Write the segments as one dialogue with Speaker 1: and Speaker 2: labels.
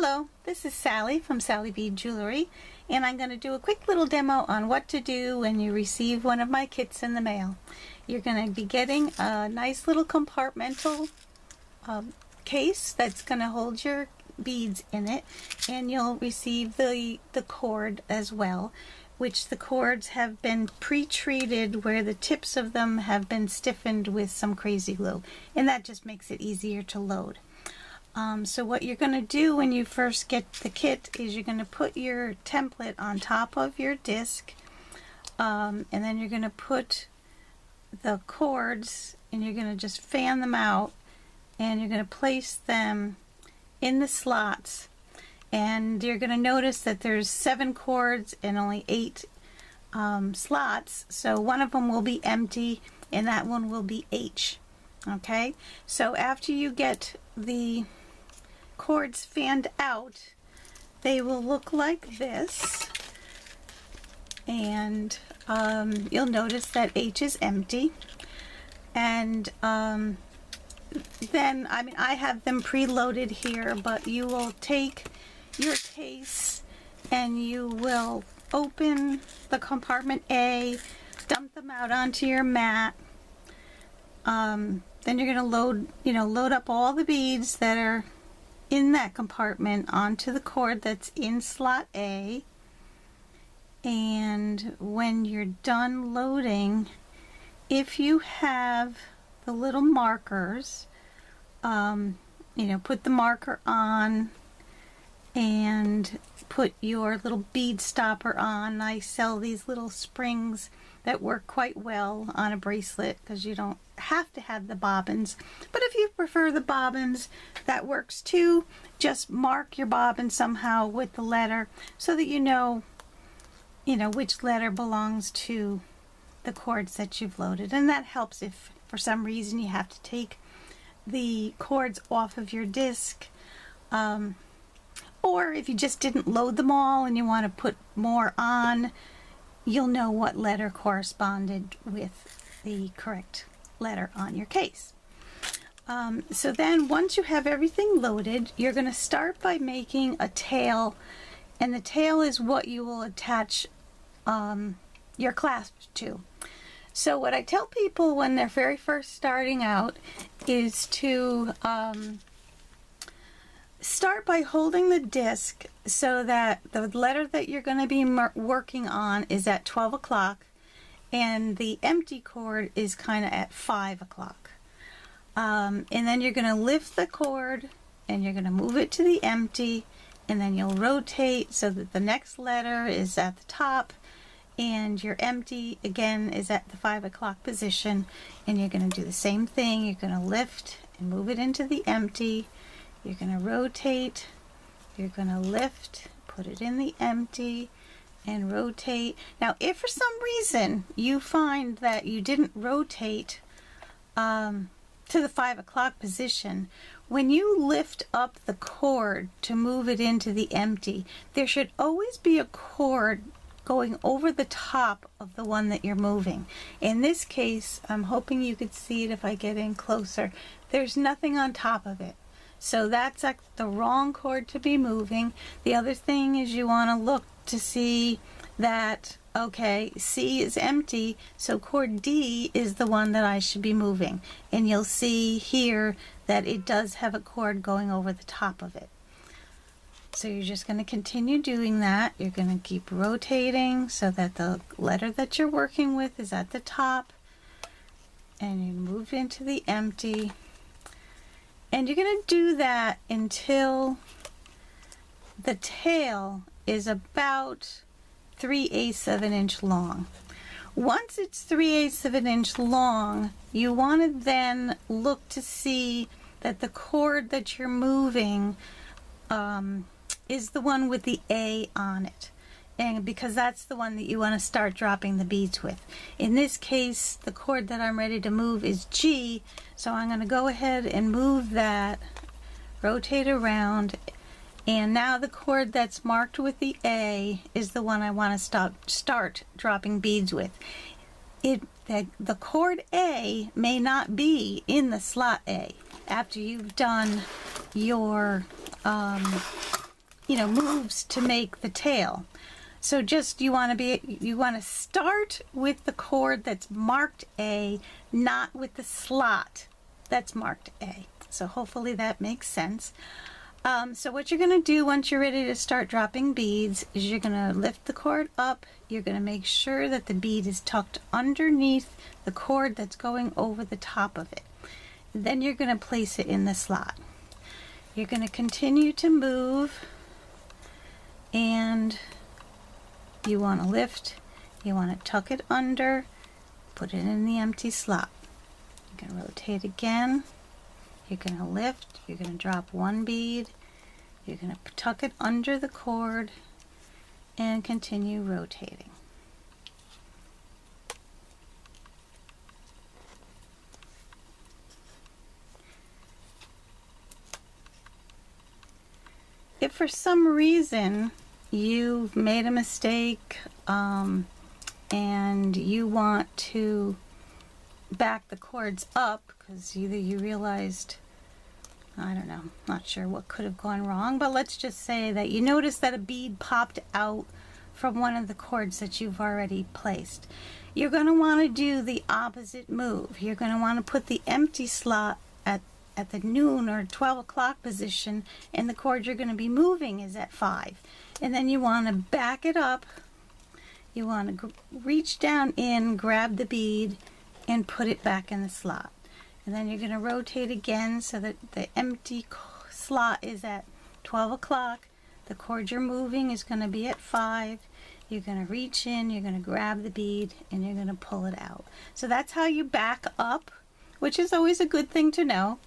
Speaker 1: Hello, this is Sally from Sally Bead Jewelry, and I'm going to do a quick little demo on what to do when you receive one of my kits in the mail. You're going to be getting a nice little compartmental case that's going to hold your beads in it, and you'll receive the cord as well, which the cords have been pre-treated where the tips of them have been stiffened with some crazy glue, and that just makes it easier to load. So what you're going to do when you first get the kit is you're going to put your template on top of your disc, and then you're going to put the cords and you're going to just fan them out, and you're going to place them in the slots, and you're going to notice that there's 7 cords and only 8 slots, so one of them will be empty and that one will be H. Okay, so after you get the cords fanned out, they will look like this, and you'll notice that H is empty, and then I have them preloaded here, but you will take your case and you will open the compartment A, dump them out onto your mat. Then you're going to load up all the beads that are in that compartment onto the cord that's in slot A. And when you're done loading, if you have the little markers, put the marker on and put your little bead stopper on. I sell these little springs that work quite well on a bracelet because you don't have to have the bobbins, but if you prefer the bobbins, that works too. Just mark your bobbin somehow with the letter so that you know which letter belongs to the cords that you've loaded, and that helps if for some reason you have to take the cords off of your disc, or if you just didn't load them all and you want to put more on, you'll know what letter corresponded with the correct letter on your case. So then once you have everything loaded, you're going to start by making a tail, and the tail is what you will attach your clasp to. So what I tell people when they're very first starting out is to start by holding the disc so that the letter that you're going to be working on is at 12 o'clock and the empty cord is kind of at 5 o'clock. And then you're going to lift the cord and you're going to move it to the empty, and then you'll rotate so that the next letter is at the top and your empty again is at the 5 o'clock position, and you're going to do the same thing. You're going to lift and move it into the empty. You're going to rotate, you're going to lift, put it in the empty, and rotate. Now, if for some reason you find that you didn't rotate to the 5 o'clock position, when you lift up the cord to move it into the empty, there should always be a cord going over the top of the one that you're moving. In this case, I'm hoping you could see it if I get in closer. There's nothing on top of it. So that's the wrong cord to be moving. The other thing is you want to look to see that, okay, C is empty, so cord D is the one that I should be moving. And you'll see here that it does have a cord going over the top of it. So you're just going to continue doing that. You're going to keep rotating so that the letter that you're working with is at the top, and you move into the empty. And you're going to do that until the tail is about 3/8 of an inch long. Once it's 3/8 of an inch long, you want to then look to see that the cord that you're moving is the one with the A on it, and because that's the one that you want to start dropping the beads with. In this case, the cord that I'm ready to move is G, so I'm going to go ahead and move that, rotate around, and now the cord that's marked with the A is the one I want to start dropping beads with. The cord A may not be in the slot A after you've done your moves to make the tail. So just you want to start with the cord that's marked A, not with the slot that's marked A. So hopefully that makes sense. So what you're going to do once you're ready to start dropping beads is you're going to lift the cord up. You're going to make sure that the bead is tucked underneath the cord that's going over the top of it. Then you're going to place it in the slot. You're going to continue to move, and you want to lift, you want to tuck it under, put it in the empty slot. You're going to rotate again. You're going to lift, you're going to drop one bead, you're going to tuck it under the cord, and continue rotating. If for some reason you've made a mistake and you want to back the cords up because either you realized, I don't know, not sure what could have gone wrong, but let's just say that you noticed that a bead popped out from one of the cords that you've already placed. You're going to want to do the opposite move. You're going to want to put the empty slot at the noon or 12 o'clock position, and the cord you're going to be moving is at 5. And then you want to back it up. You want to reach down in, grab the bead, and put it back in the slot. And then you're going to rotate again so that the empty slot is at 12 o'clock. The cord you're moving is going to be at 5. You're going to reach in, you're going to grab the bead, and you're going to pull it out. So that's how you back up, which is always a good thing to know.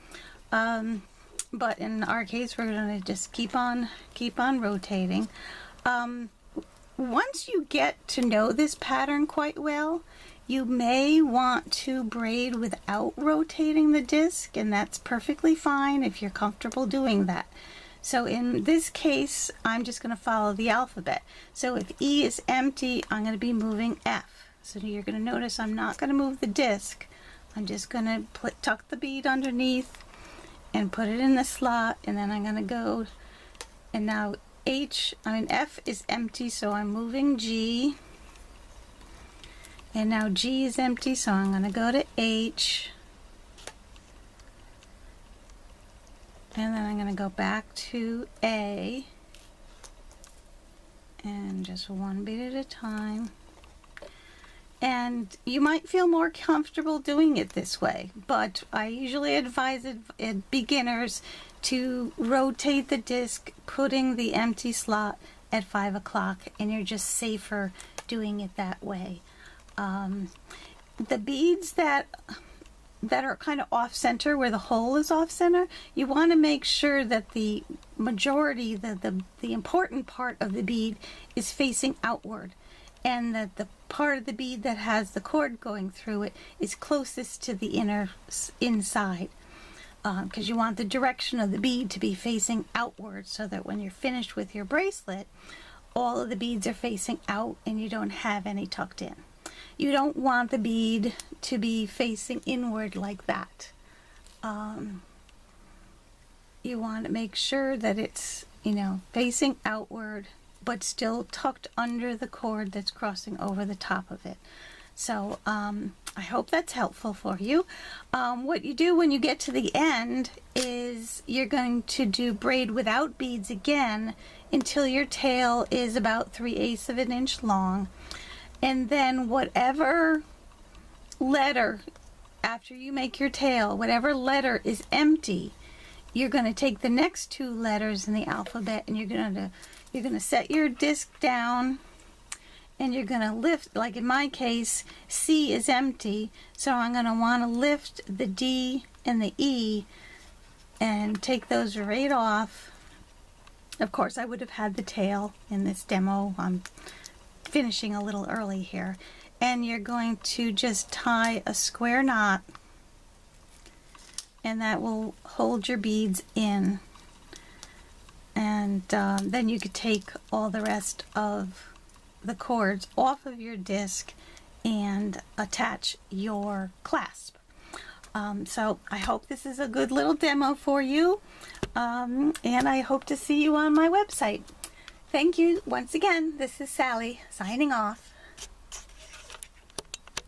Speaker 1: But in our case, we're going to just keep on rotating. Once you get to know this pattern quite well, you may want to braid without rotating the disc, and that's perfectly fine if you're comfortable doing that. So in this case, I'm just going to follow the alphabet. So if E is empty, I'm going to be moving F. So you're going to notice I'm not going to move the disc. I'm just going to tuck the bead underneath and put it in the slot, and then I'm going to go, and now F is empty, so I'm moving G, and now G is empty, so I'm going to go to H, and then I'm going to go back to A, and just one bead at a time. And you might feel more comfortable doing it this way, but I usually advise beginners to rotate the disc, putting the empty slot at 5 o'clock, and you're just safer doing it that way. The beads that are kind of off center, where the hole is off center, you want to make sure that the majority, the important part of the bead is facing outward, and that the part of the bead that has the cord going through it is closest to the inside, because you want the direction of the bead to be facing outward, so that when you're finished with your bracelet, all of the beads are facing out and you don't have any tucked in. You don't want the bead to be facing inward like that. You want to make sure that it's, facing outward, but still tucked under the cord that's crossing over the top of it. So I hope that's helpful for you. What you do when you get to the end is you're going to do braid without beads again until your tail is about 3/8 of an inch long. And then whatever letter, after you make your tail, whatever letter is empty, you're going to take the next 2 letters in the alphabet, and you're going to set your disc down, and you're going to lift. Like in my case, C is empty, so I'm going to want to lift the D and the E and take those right off. Of course, I would have had the tail in this demo. I'm finishing a little early here. And you're going to just tie a square knot, and that will hold your beads in. And then you could take all the rest of the cords off of your disc and attach your clasp. So I hope this is a good little demo for you, and I hope to see you on my website. Thank you once again. This is Sally signing off.